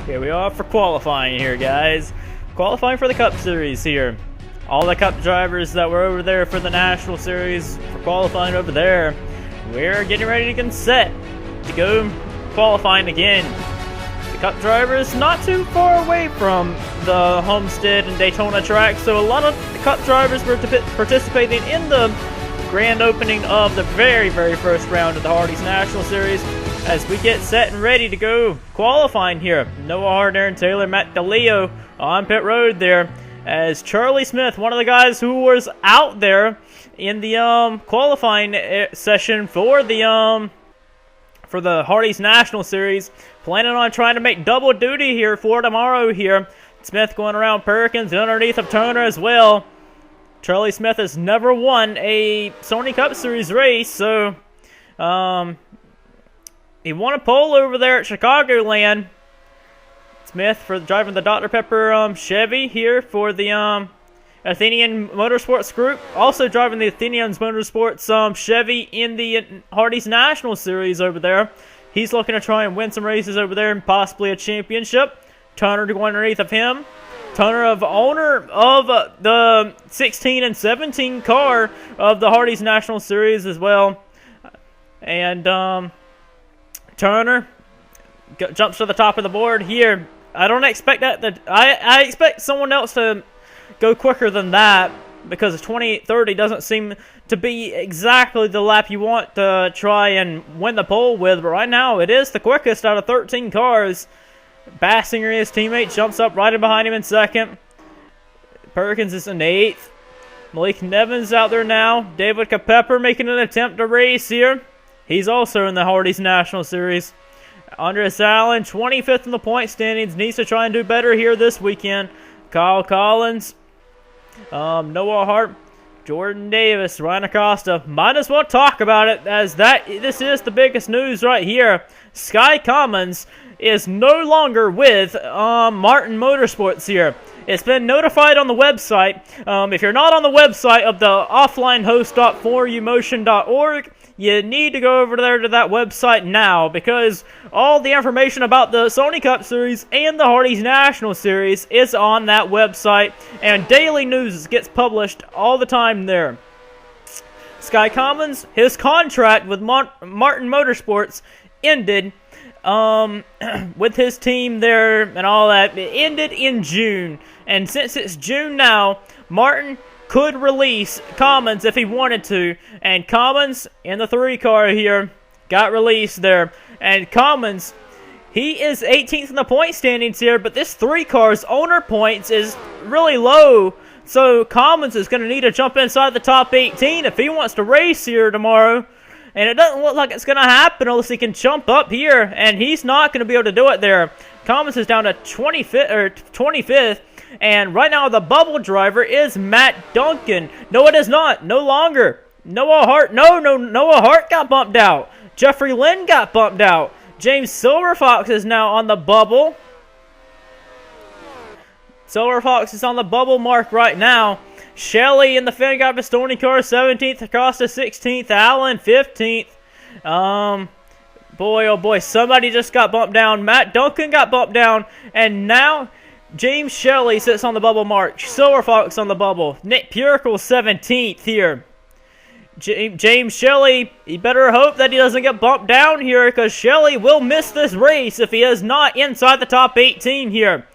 Here we are for qualifying here, guys. Qualifying for the Cup Series here. All the Cup drivers that were over there for the National Series for qualifying over there. We're getting ready to get set to go qualifying again. The Cup drivers not too far away from the Homestead and Daytona track, so a lot of the Cup drivers were participating in the grand opening of the very first round of the Hardy's National Series. As we get set and ready to go qualifying here, Noah Hart, Aaron Taylor, Matt DeLeo on pit road there, as Charlie Smith, one of the guys who was out there in the qualifying session for the Hardy's National Series, planning on trying to make double duty here for tomorrow here. Smith going around Perkins and underneath of Toner as well. Charlie Smith has never won a Sony Cup Series race, so he won a pole over there at Chicagoland. Smith for driving the Dr. Pepper Chevy here for the Athenian Motorsports Group. Also driving the Athenian Motorsports Chevy in the Hardy's National Series over there. He's looking to try and win some races over there and possibly a championship. Turner going underneath of him. Turner, owner of the 16 and 17 car of the Hardy's National Series as well. And Turner jumps to the top of the board here. I don't expect that. I expect someone else to go quicker than that, because 28:30 doesn't seem to be exactly the lap you want to try and win the pole with. But right now, it is the quickest out of 13 cars. Bassinger, his teammate, jumps up right in behind him in second. Perkins is in eighth. Malik Nevins out there now. David Capepper making an attempt to race here. He's also in the Hardy's National Series. Andres Allen, 25th in the point standings, needs to try and do better here this weekend. Kyle Collins, Noah Hart, Jordan Davis, Ryan Acosta. Might as well talk about it, as this is the biggest news right here. Sky Commons is no longer with Martin Motorsports here. It's been notified on the website. If you're not on the website of the offlinehost.forumotion.org, you need to go over there to that website now, because all the information about the Sony Cup Series and the Hardy's National Series is on that website, and daily news gets published all the time there. Sky Commons, his contract with Martin Motorsports ended with his team there and all that. It ended in June, and since it's June now, Martin could release Commons if he wanted to, and Commons in the 3 car here got released there. And Commons, he is 18th in the point standings here, but this 3 car's owner points is really low, so Commons is going to need to jump inside the top 18 if he wants to race here tomorrow. And it doesn't look like it's going to happen unless he can jump up here, and he's not going to be able to do it there. Commons is down to 25th, and right now the bubble driver is Matt Duncan. No, it is not. No longer. Noah Hart. Noah Hart got bumped out. Jeffrey Lynn got bumped out. James Silverfox is now on the bubble. Silverfox is on the bubble mark right now. Shelley in the Finn got Pistoni car 17th, Acosta 16th, Allen 15th. Boy, oh boy, somebody just got bumped down. Matt Duncan got bumped down, and now James Shelley sits on the bubble mark. Silverfox on the bubble. Nick Purkel 17th here. James Shelley, you better hope that he doesn't get bumped down here, because Shelley will miss this race if he is not inside the top 18 here.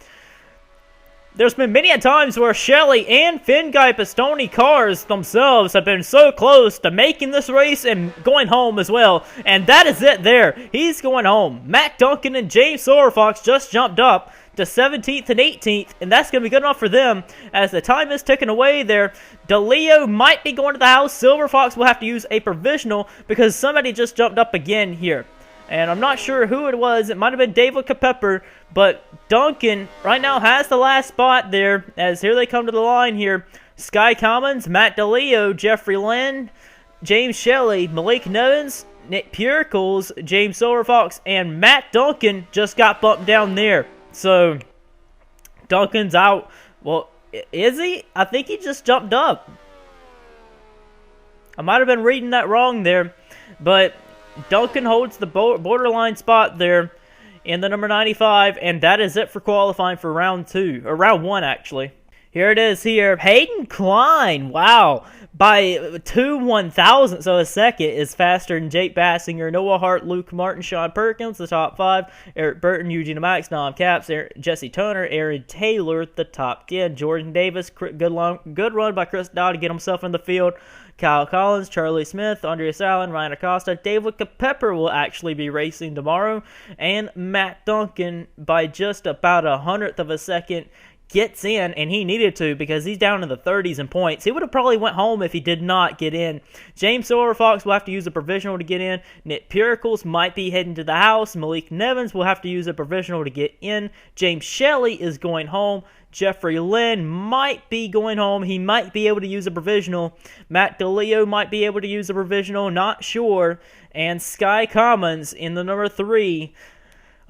There's been many a times where Shelley and Finguy Pistoni cars themselves have been so close to making this race and going home as well. And that is it there. He's going home. Matt Duncan and James Silverfox just jumped up to 17th and 18th, and that's going to be good enough for them as the time is ticking away there. DeLeo might be going to the house. Silverfox will have to use a provisional because somebody just jumped up again here. And I'm not sure who it was. It might have been David Capepper, but Duncan right now has the last spot there, as here they come to the line here. Sky Commons, Matt DeLeo, Jeffrey Lynn, James Shelley, Malik Nevins, Nick Purkels, James Silverfox, and Matt Duncan just got bumped down there. So, Duncan's out. Well, is he? I think he just jumped up. I might have been reading that wrong there, but Duncan holds the borderline spot there in the number 95, and that is it for qualifying for round 2, or round 1 actually. Here it is here. Hayden Klein, wow, by 2 1,000ths of a second is faster than Jake Bassinger, Noah Hart, Luke Martin, Sean Perkins, the top 5, Eric Burton, Eugene Max, Nom Caps, Jesse Turner, Aaron Taylor, the top 10, Jordan Davis, good run by Chris Dodd to get himself in the field, Kyle Collins, Charlie Smith, Andreas Allen, Ryan Acosta, David Pepper will actually be racing tomorrow, and Matt Duncan by just about 100th of a second gets in, and he needed to because he's down in the 30s in points. He would have probably went home if he did not get in. James Silverfox will have to use a provisional to get in. Nick Puricles might be heading to the house. Malik Nevins will have to use a provisional to get in. James Shelley is going home. Jeffrey Lynn might be going home. He might be able to use a provisional. Matt DeLeo might be able to use a provisional. Not sure. And Sky Commons in the number 3.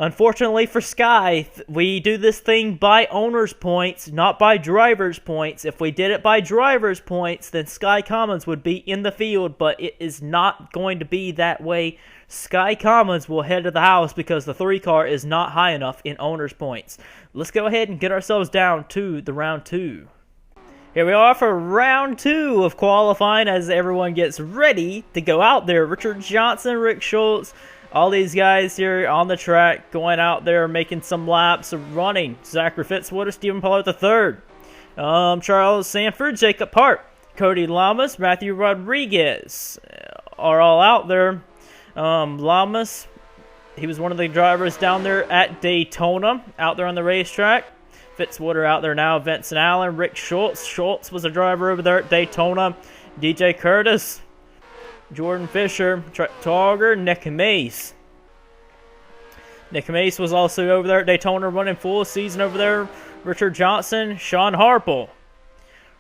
Unfortunately for Sky, we do this thing by owner's points, not by driver's points. If we did it by driver's points, then Sky Commons would be in the field, but it is not going to be that way. Sky Commons will head to the house because the 3 car is not high enough in owner's points. Let's go ahead and get ourselves down to the round 2. Here we are for round 2 of qualifying as everyone gets ready to go out there. Richard Johnson, Rick Schultz, all these guys here on the track going out there making some laps of running. Zachary Fitzwater, Stephen Pollard III, Charles Sanford, Jacob Hart, Cody Lamas, Matthew Rodriguez are all out there. Lamas, he was one of the drivers down there at Daytona, out there on the racetrack. Fitzwater out there now. Vincent Allen, Rick Schultz. Schultz was a driver over there at Daytona. DJ Curtis, Jordan Fisher, Trent Togger, Nick Mace. Nick Mace was also over there at Daytona running full season over there. Richard Johnson, Sean Harple.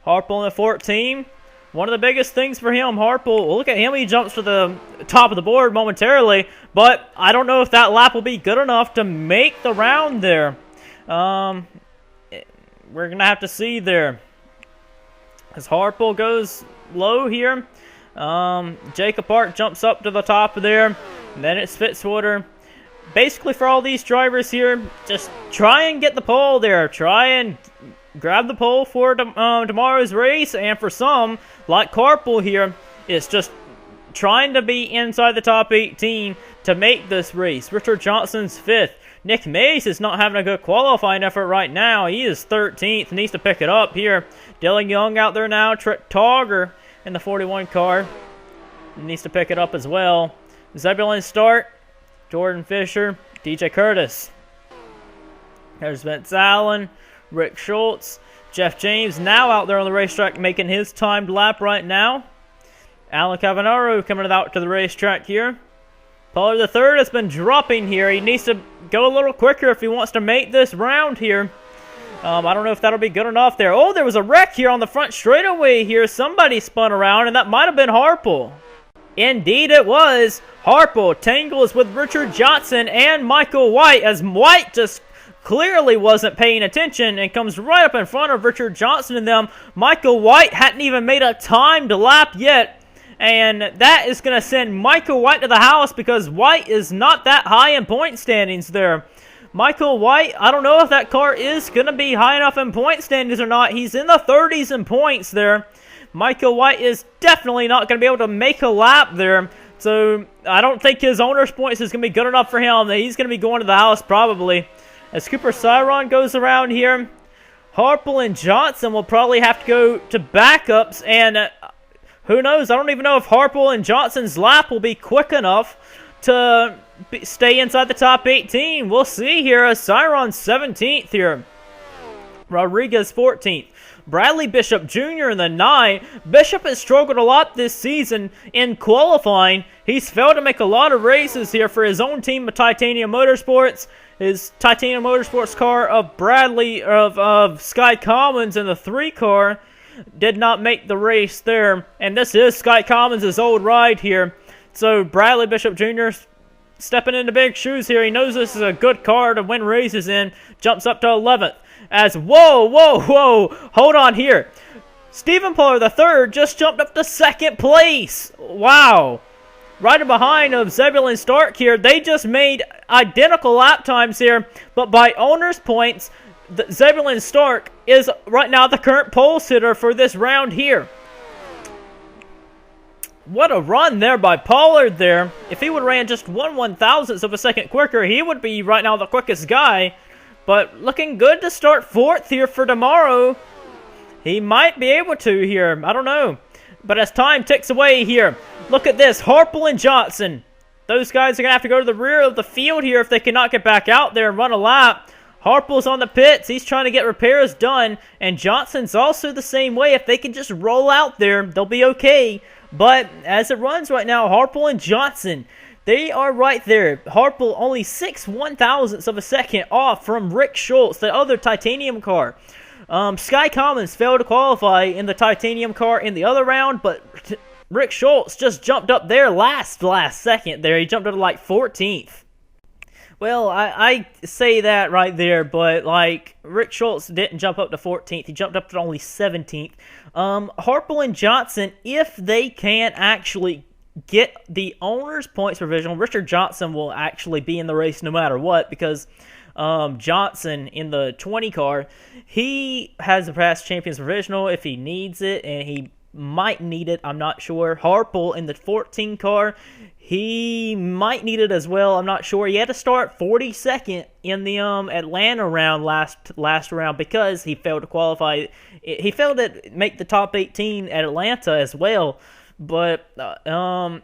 Harple in the 14. One of the biggest things for him, Harple, look at him. He jumps to the top of the board momentarily, but I don't know if that lap will be good enough to make the round there. We're going to have to see there. As Harple goes low here. Jacob Hart jumps up to the top of there, and then it's Fitzwater. Basically, for all these drivers here, just try and get the pole there. Try and grab the pole for tomorrow's race, and for some, like Harple here, it's just trying to be inside the top 18 to make this race. Richard Johnson's 5th. Nick Mace is not having a good qualifying effort right now. He is 13th, needs to pick it up here. Dylan Young out there now. Trent Togger in the 41 car needs to pick it up as well. Zebulon Start, Jordan Fisher, DJ Curtis. There's Vince Allen, Rick Schultz, Jeff James now out there on the racetrack making his timed lap right now. Alan Cavanaro coming out to the racetrack here. Pollard III has been dropping here. He needs to go a little quicker if he wants to make this round here. I don't know if that'll be good enough there. Oh, there was a wreck here on the front straightaway here. Somebody spun around, and that might have been Harple. Indeed it was. Harple tangles with Richard Johnson and Michael White, as White just clearly wasn't paying attention and comes right up in front of Richard Johnson and them. Michael White hadn't even made a timed lap yet, and that is going to send Michael White to the house because White is not that high in point standings there. Michael White, I don't know if that car is going to be high enough in point standings or not. He's in the 30s in points there. Michael White is definitely not going to be able to make a lap there. So I don't think his owner's points is going to be good enough for him. He's going to be going to the house probably. As Cooper Cyron goes around here, Harple and Johnson will probably have to go to backups. And who knows? I don't even know if Harple and Johnson's lap will be quick enough to stay inside the top 18. We'll see here as Cyron's 17th here. Rodriguez 14th. Bradley Bishop Jr. in the 9. Bishop has struggled a lot this season in qualifying. He's failed to make a lot of races here for his own team of Titanium Motorsports. His Titanium Motorsports car of Bradley of Sky Commons in the 3 car did not make the race there. And this is Sky Commons' old ride here. So Bradley Bishop Jr. stepping into big shoes here. He knows this is a good car to win races in. Jumps up to 11th. As, whoa, hold on here. Stephen Pollard III just jumped up to 2nd place. Wow. right behind of Zebulon Stark here. They just made identical lap times here, but by owner's points, Zebulon Stark is right now the current pole sitter for this round here. What a run there by Pollard there. If he would have ran just 1/1000th of a second quicker, he would be right now the quickest guy. But looking good to start 4th here for tomorrow. He might be able to here. I don't know. But as time ticks away here, look at this. Harple and Johnson. Those guys are going to have to go to the rear of the field here if they cannot get back out there and run a lap. Harple's on the pits. He's trying to get repairs done. And Johnson's also the same way. If they can just roll out there, they'll be okay. But as it runs right now, Harple and Johnson, they are right there. Harple only 6/1000ths of a second off from Rick Schultz, the other titanium car. Sky Commons failed to qualify in the titanium car in the other round, but Rick Schultz just jumped up there last second there. He jumped up to like 14th. Well, I say that right there, but like Rick Schultz didn't jump up to 14th. He jumped up to only 17th. Harple and Johnson, if they can actually get the owner's points provisional, Richard Johnson will actually be in the race no matter what, because Johnson in the 20 car, he has a past champions provisional if he needs it, and he might need it, I'm not sure. Harple in the 14 car, he might need it as well, I'm not sure. He had to start 42nd in the Atlanta round last round because he failed to qualify. He failed to make the top 18 at Atlanta as well. But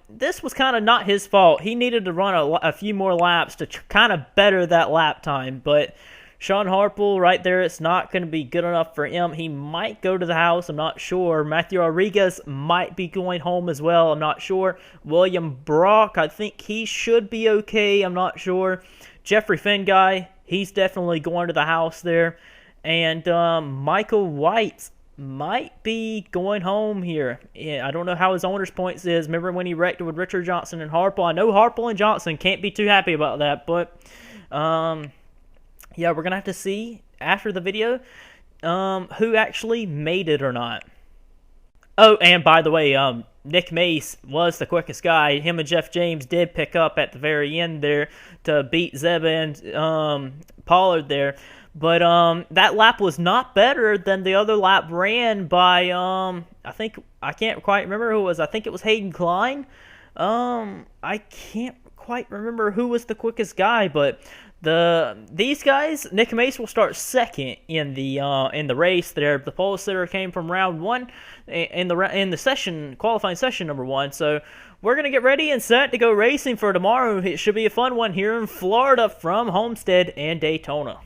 this was kind of not his fault. He needed to run a few more laps to kind of better that lap time. But Sean Harple right there, it's not going to be good enough for him. He might go to the house. I'm not sure. Matthew Rodriguez might be going home as well. I'm not sure. William Brock, I think he should be okay. I'm not sure. Jeffrey Finguy, he's definitely going to the house there. And Michael White might be going home here. Yeah, I don't know how his owner's points is. Remember when he wrecked with Richard Johnson and Harple? I know Harple and Johnson can't be too happy about that, but yeah, we're going to have to see after the video who actually made it or not. Oh, and by the way, Nick Mace was the quickest guy. Him and Jeff James did pick up at the very end there to beat Zeb and Pollard there. But that lap was not better than the other lap ran by, I can't quite remember who it was. I think it was Hayden Klein. I can't quite remember who was the quickest guy, but these guys, Nick Mace will start second in the race there. The pole sitter came from round 1 in the qualifying session number 1. So we're gonna get ready and set to go racing for tomorrow. It should be a fun one here in Florida from Homestead and Daytona.